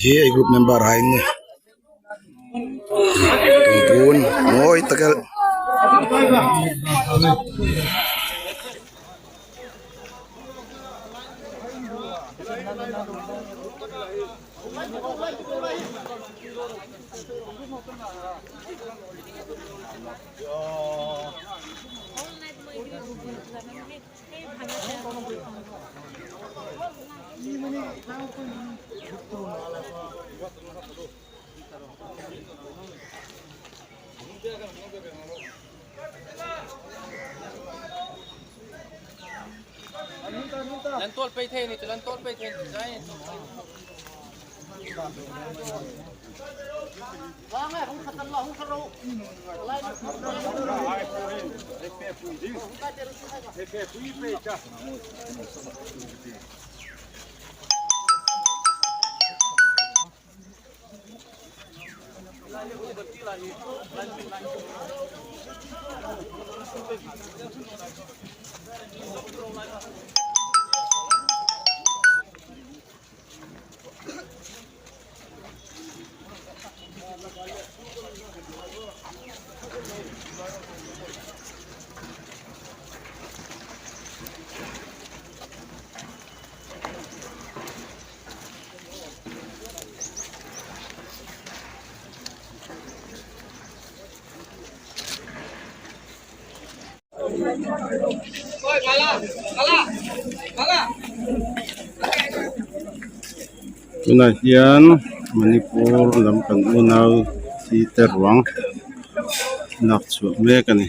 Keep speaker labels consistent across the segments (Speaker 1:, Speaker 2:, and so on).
Speaker 1: Ay group member hain ni. Tumpun, moy tagal.
Speaker 2: Lantol pay then ito, lantol pay then design.
Speaker 3: Tunahian Manipur lamkan unaw si Terwang naksu me kani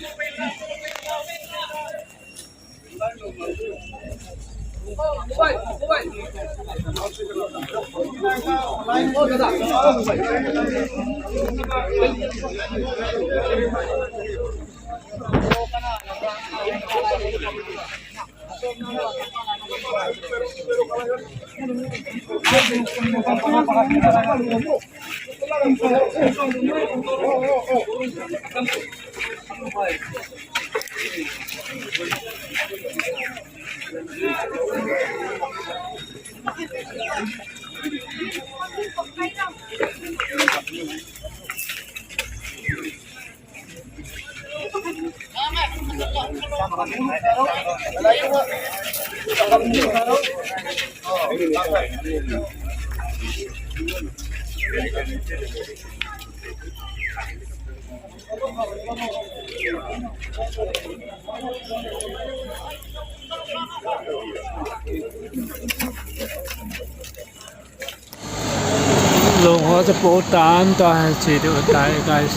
Speaker 4: Lùng hóa cho bố tán toàn chỉ được tại guys.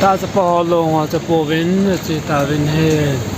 Speaker 4: Ta sẽ bỏ lùng hóa cho bố vinh chỉ ta vinh hết.